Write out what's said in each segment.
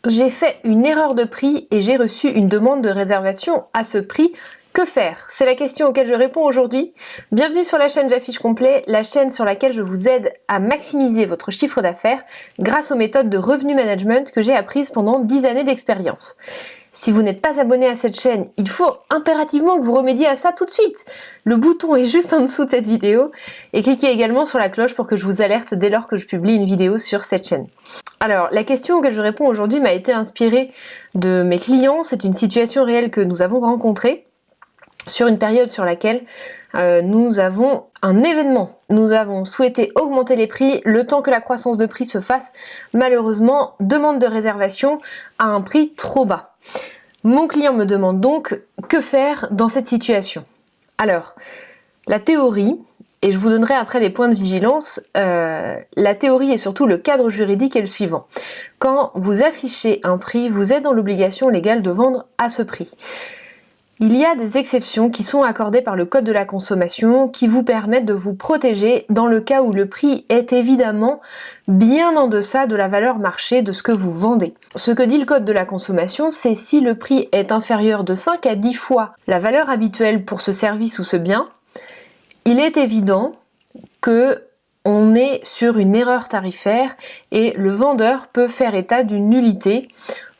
J'ai fait une erreur de prix et j'ai reçu une demande de réservation à ce prix. Que faire? C'est la question auquel je réponds aujourd'hui. Bienvenue sur la chaîne J'affiche complet, la chaîne sur laquelle je vous aide à maximiser votre chiffre d'affaires grâce aux méthodes de revenu management que j'ai apprises pendant 10 années d'expérience. Si vous n'êtes pas abonné à cette chaîne, il faut impérativement que vous remédiez à ça tout de suite. Le bouton est juste en dessous de cette vidéo et cliquez également sur la cloche pour que je vous alerte dès lors que je publie une vidéo sur cette chaîne. Alors, la question auquel je réponds aujourd'hui m'a été inspirée de mes clients. C'est une situation réelle que nous avons rencontrée sur une période sur laquelle nous avons un événement. Nous avons souhaité augmenter les prix le temps que la croissance de prix se fasse. Malheureusement, demande de réservation à un prix trop bas. Mon client me demande donc que faire dans cette situation. Alors, la théorie, et je vous donnerai après les points de vigilance, la théorie et surtout le cadre juridique est le suivant. Quand vous affichez un prix, vous êtes dans l'obligation légale de vendre à ce prix. Il y a des exceptions qui sont accordées par le Code de la consommation qui vous permettent de vous protéger dans le cas où le prix est évidemment bien en deçà de la valeur marché de ce que vous vendez. Ce que dit le Code de la consommation, c'est si le prix est inférieur de 5 à 10 fois la valeur habituelle pour ce service ou ce bien, il est évident que on est sur une erreur tarifaire et le vendeur peut faire état d'une nullité,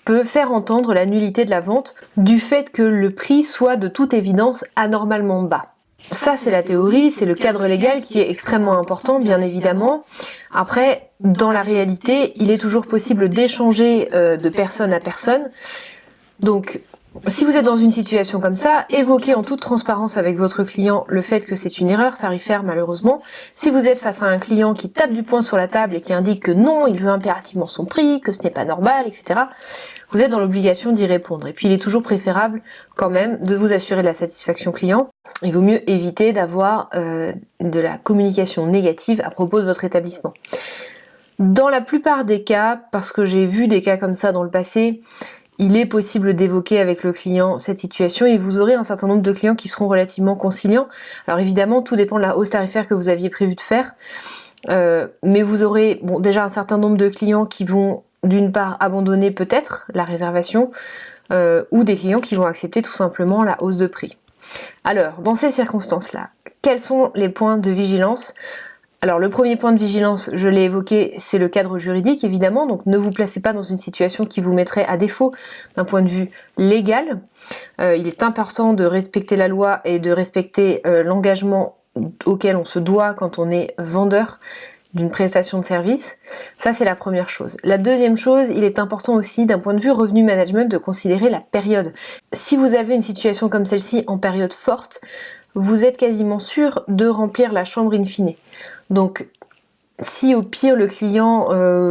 peut faire entendre la nullité de la vente du fait que le prix soit de toute évidence anormalement bas. Ça c'est la théorie, c'est le cadre légal qui est extrêmement important bien évidemment. Après, dans la réalité, il est toujours possible d'échanger de personne à personne. Donc, si vous êtes dans une situation comme ça, évoquez en toute transparence avec votre client le fait que c'est une erreur tarifaire malheureusement. Si vous êtes face à un client qui tape du poing sur la table et qui indique que non, il veut impérativement son prix, que ce n'est pas normal, etc., vous êtes dans l'obligation d'y répondre. Et puis il est toujours préférable quand même de vous assurer de la satisfaction client. Il vaut mieux éviter d'avoir de la communication négative à propos de votre établissement. Dans la plupart des cas, parce que j'ai vu des cas comme ça dans le passé, il est possible d'évoquer avec le client cette situation et vous aurez un certain nombre de clients qui seront relativement conciliants. Alors évidemment, tout dépend de la hausse tarifaire que vous aviez prévu de faire, mais vous aurez déjà un certain nombre de clients qui vont d'une part abandonner peut-être la réservation ou des clients qui vont accepter tout simplement la hausse de prix. Alors, dans ces circonstances-là, quels sont les points de vigilance ? Alors le premier point de vigilance, je l'ai évoqué, c'est le cadre juridique évidemment, donc ne vous placez pas dans une situation qui vous mettrait à défaut d'un point de vue légal. Il est important de respecter la loi et de respecter l'engagement auquel on se doit quand on est vendeur d'une prestation de service. Ça c'est la première chose. La deuxième chose, il est important aussi d'un point de vue revenu management de considérer la période. Si vous avez une situation comme celle-ci en période forte, vous êtes quasiment sûr de remplir la chambre in fine. Donc, si au pire le client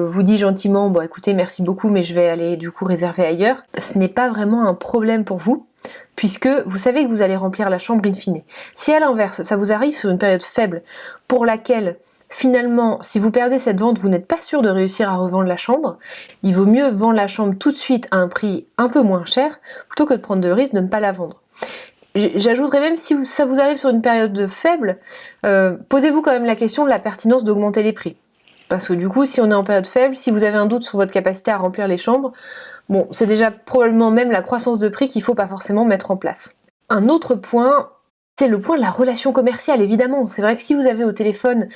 vous dit gentiment « Bon écoutez, merci beaucoup, mais je vais aller du coup réserver ailleurs », ce n'est pas vraiment un problème pour vous, puisque vous savez que vous allez remplir la chambre in fine. Si à l'inverse, ça vous arrive sur une période faible, pour laquelle finalement, si vous perdez cette vente, vous n'êtes pas sûr de réussir à revendre la chambre, il vaut mieux vendre la chambre tout de suite à un prix un peu moins cher, plutôt que de prendre le risque de ne pas la vendre. J'ajouterais même, si ça vous arrive sur une période faible, posez-vous quand même la question de la pertinence d'augmenter les prix. Parce que du coup, si on est en période faible, si vous avez un doute sur votre capacité à remplir les chambres, bon, c'est déjà probablement même la croissance de prix qu'il ne faut pas forcément mettre en place. Un autre point, c'est le point de la relation commerciale, évidemment. C'est vrai que si vous avez au téléphone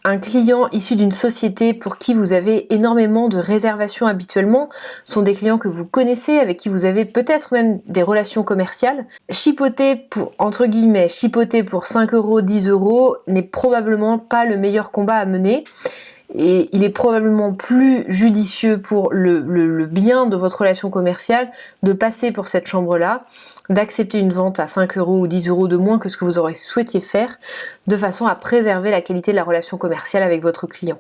un client issu d'une société pour qui vous avez énormément de réservations habituellement, sont des clients que vous connaissez, avec qui vous avez peut-être même des relations commerciales, chipoter pour, entre guillemets, chipoter pour 5 €, 10 € n'est probablement pas le meilleur combat à mener. Et il est probablement plus judicieux pour le bien de votre relation commerciale de passer pour cette chambre-là, d'accepter une vente à 5 € ou 10 € de moins que ce que vous aurez souhaité faire, de façon à préserver la qualité de la relation commerciale avec votre client.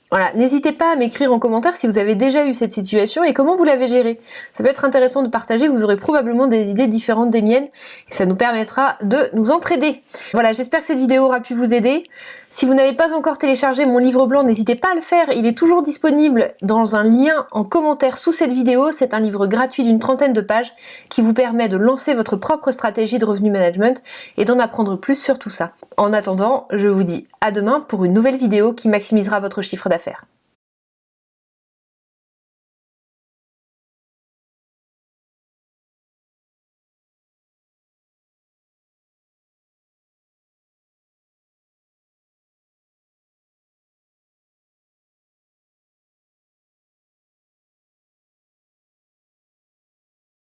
Voilà, n'hésitez pas à m'écrire en commentaire si vous avez déjà eu cette situation et comment vous l'avez gérée. Ça peut être intéressant de partager, vous aurez probablement des idées différentes des miennes et ça nous permettra de nous entraider. Voilà, j'espère que cette vidéo aura pu vous aider. Si vous n'avez pas encore téléchargé mon livre blanc, n'hésitez pas à le faire, il est toujours disponible dans un lien en commentaire sous cette vidéo. C'est un livre gratuit d'une 30aine de pages qui vous permet de lancer votre propre stratégie de revenu management et d'en apprendre plus sur tout ça. En attendant, je vous dis à demain pour une nouvelle vidéo qui maximisera votre chiffre d'affaires.